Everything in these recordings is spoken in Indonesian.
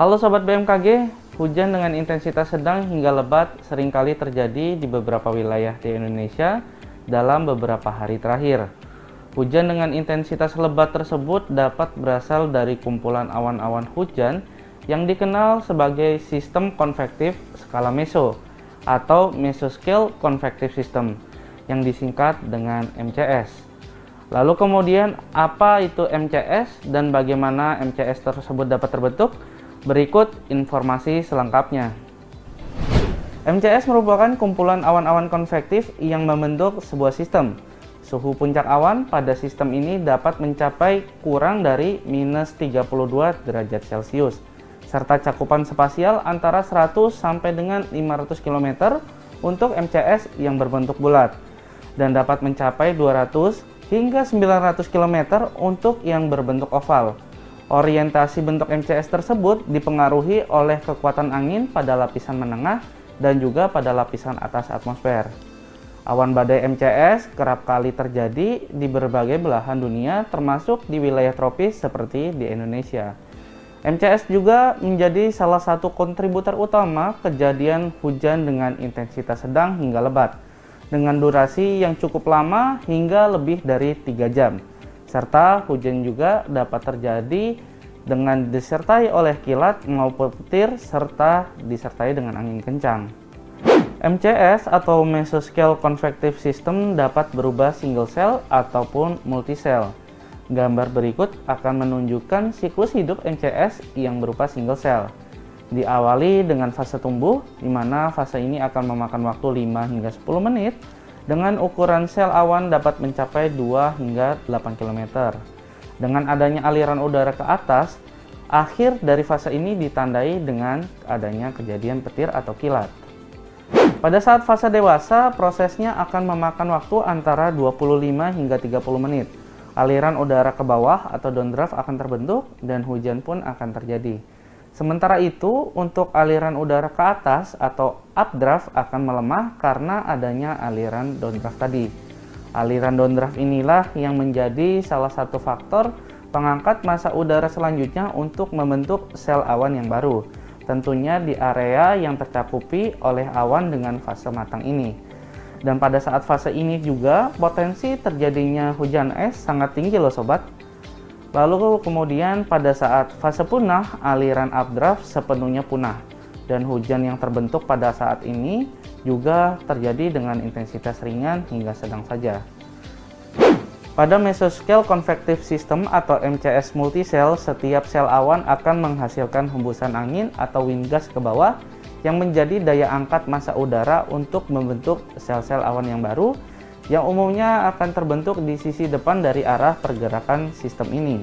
Halo Sobat BMKG, hujan dengan intensitas sedang hingga lebat seringkali terjadi di beberapa wilayah di Indonesia dalam beberapa hari terakhir. Hujan dengan intensitas lebat tersebut dapat berasal dari kumpulan awan-awan hujan yang dikenal sebagai sistem konvektif skala meso atau Mesoscale Convective System yang disingkat dengan MCS. Lalu kemudian apa itu MCS dan bagaimana MCS tersebut dapat terbentuk? Berikut informasi selengkapnya. MCS merupakan kumpulan awan-awan konvektif yang membentuk sebuah sistem. Suhu puncak awan pada sistem ini dapat mencapai kurang dari minus 32 derajat Celcius, serta cakupan spasial antara 100 sampai dengan 500 km untuk MCS yang berbentuk bulat, dan dapat mencapai 200 hingga 900 km untuk yang berbentuk oval. Orientasi bentuk MCS tersebut dipengaruhi oleh kekuatan angin pada lapisan menengah dan juga pada lapisan atas atmosfer. Awan badai MCS kerap kali terjadi di berbagai belahan dunia, termasuk di wilayah tropis seperti di Indonesia. MCS juga menjadi salah satu kontributor utama kejadian hujan dengan intensitas sedang hingga lebat, dengan durasi yang cukup lama hingga lebih dari 3 jam. Serta hujan juga dapat terjadi dengan disertai oleh kilat maupun petir serta disertai dengan angin kencang. MCS atau Mesoscale Convective System dapat berubah single cell ataupun multisel. Gambar berikut akan menunjukkan siklus hidup MCS yang berupa single cell. Diawali dengan fase tumbuh, di mana fase ini akan memakan waktu 5 hingga 10 menit, dengan ukuran sel awan dapat mencapai 2 hingga 8 km. Dengan adanya aliran udara ke atas, akhir dari fase ini ditandai dengan adanya kejadian petir atau kilat. Pada saat fase dewasa, prosesnya akan memakan waktu antara 25 hingga 30 menit. Aliran udara ke bawah atau downdraft akan terbentuk dan hujan pun akan terjadi. Sementara itu, untuk aliran udara ke atas atau updraft akan melemah karena adanya aliran downdraft tadi. Aliran downdraft inilah yang menjadi salah satu faktor pengangkat massa udara selanjutnya untuk membentuk sel awan yang baru, tentunya di area yang tercakupi oleh awan dengan fase matang ini. Dan pada saat fase ini juga potensi terjadinya hujan es sangat tinggi loh sobat. Lalu kemudian pada saat fase punah, aliran updraft sepenuhnya punah, dan hujan yang terbentuk pada saat ini juga terjadi dengan intensitas ringan hingga sedang saja. Pada Mesoscale Convective System atau MCS multisel, setiap sel awan akan menghasilkan hembusan angin atau wind gas ke bawah yang menjadi daya angkat massa udara untuk membentuk sel-sel awan yang baru, yang umumnya akan terbentuk di sisi depan dari arah pergerakan sistem ini.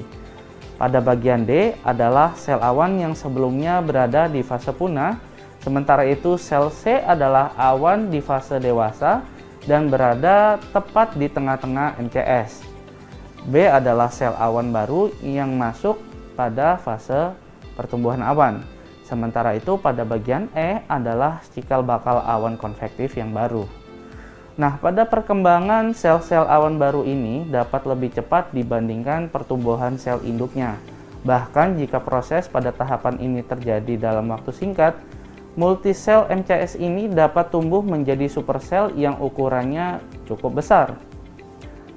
Pada bagian D adalah sel awan yang sebelumnya berada di fase punah, sementara itu sel C adalah awan di fase dewasa dan berada tepat di tengah-tengah MCS. B adalah sel awan baru yang masuk pada fase pertumbuhan awan. Sementara itu pada bagian E adalah cikal bakal awan konvektif yang baru. Nah, pada perkembangan sel-sel awan baru ini dapat lebih cepat dibandingkan pertumbuhan sel induknya. Bahkan jika proses pada tahapan ini terjadi dalam waktu singkat, multisel MCS ini dapat tumbuh menjadi supersel yang ukurannya cukup besar.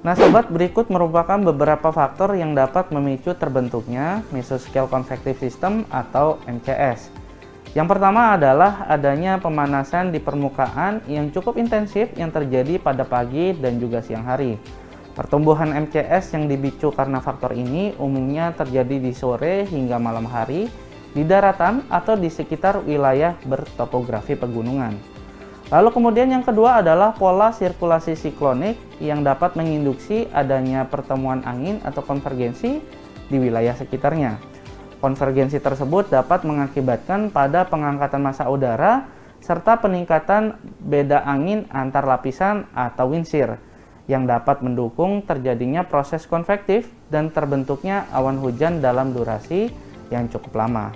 Nah sobat, berikut merupakan beberapa faktor yang dapat memicu terbentuknya Mesoscale Convective System atau MCS. Yang pertama adalah adanya pemanasan di permukaan yang cukup intensif yang terjadi pada pagi dan juga siang hari. Pertumbuhan MCS yang dipicu karena faktor ini umumnya terjadi di sore hingga malam hari, di daratan atau di sekitar wilayah bertopografi pegunungan. Lalu kemudian yang kedua adalah pola sirkulasi siklonik yang dapat menginduksi adanya pertemuan angin atau konvergensi di wilayah sekitarnya. Konvergensi tersebut dapat mengakibatkan pada pengangkatan massa udara serta peningkatan beda angin antar lapisan atau wind shear yang dapat mendukung terjadinya proses konvektif dan terbentuknya awan hujan dalam durasi yang cukup lama.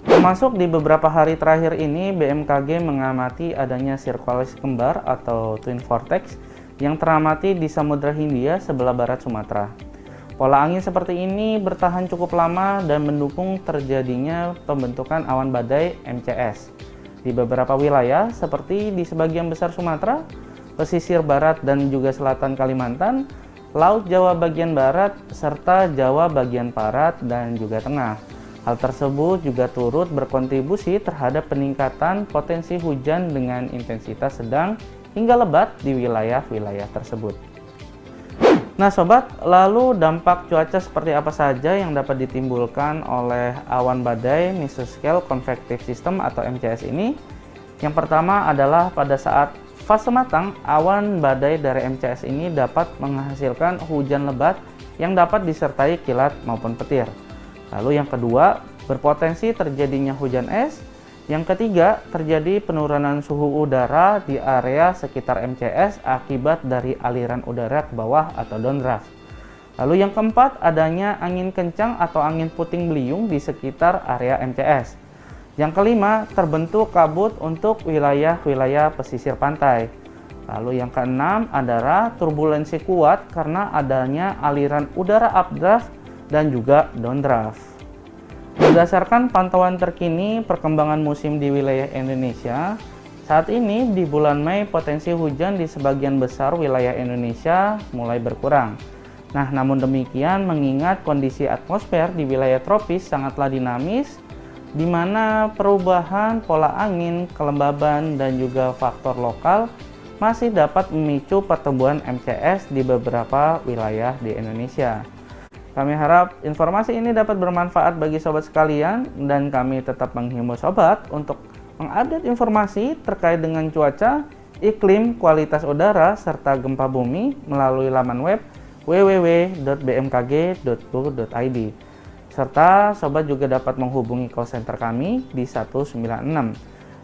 Termasuk di beberapa hari terakhir ini, BMKG mengamati adanya sirkulasi kembar atau twin vortex yang teramati di Samudra Hindia sebelah barat Sumatera. Pola angin seperti ini bertahan cukup lama dan mendukung terjadinya pembentukan awan badai MCS di beberapa wilayah seperti di sebagian besar Sumatera, pesisir barat dan juga selatan Kalimantan, Laut Jawa bagian barat, serta Jawa bagian barat dan juga tengah. Hal tersebut juga turut berkontribusi terhadap peningkatan potensi hujan dengan intensitas sedang hingga lebat di wilayah-wilayah tersebut. Nah sobat, lalu dampak cuaca seperti apa saja yang dapat ditimbulkan oleh awan badai Mesoscale Convective System atau MCS ini? Yang pertama adalah pada saat fase matang, awan badai dari MCS ini dapat menghasilkan hujan lebat yang dapat disertai kilat maupun petir. Lalu yang kedua, berpotensi terjadinya hujan es. Yang ketiga, terjadi penurunan suhu udara di area sekitar MCS akibat dari aliran udara ke bawah atau downdraft. Lalu yang keempat, adanya angin kencang atau angin puting beliung di sekitar area MCS. Yang kelima, terbentuk kabut untuk wilayah-wilayah pesisir pantai. Lalu yang keenam adalah turbulensi kuat karena adanya aliran udara updraft dan juga downdraft. Berdasarkan pantauan terkini perkembangan musim di wilayah Indonesia, saat ini di bulan Mei potensi hujan di sebagian besar wilayah Indonesia mulai berkurang. Nah, namun demikian mengingat kondisi atmosfer di wilayah tropis sangatlah dinamis, di mana perubahan pola angin, kelembaban, dan juga faktor lokal masih dapat memicu pertumbuhan MCS di beberapa wilayah di Indonesia. Kami harap informasi ini dapat bermanfaat bagi sobat sekalian dan kami tetap menghimbau sobat untuk mengupdate informasi terkait dengan cuaca, iklim, kualitas udara, serta gempa bumi melalui laman web www.bmkg.go.id. Serta sobat juga dapat menghubungi call center kami di 196.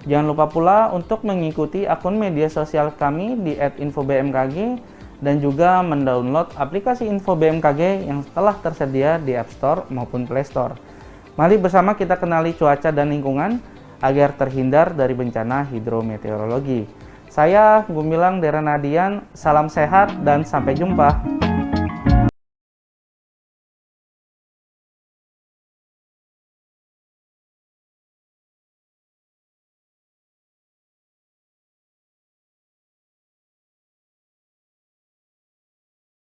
Jangan lupa pula untuk mengikuti akun media sosial kami di @infobmkg dan juga mendownload aplikasi Info BMKG yang telah tersedia di App Store maupun Play Store. Mari bersama kita kenali cuaca dan lingkungan agar terhindar dari bencana hidrometeorologi. Saya Gumilang Deranadian, salam sehat dan sampai jumpa.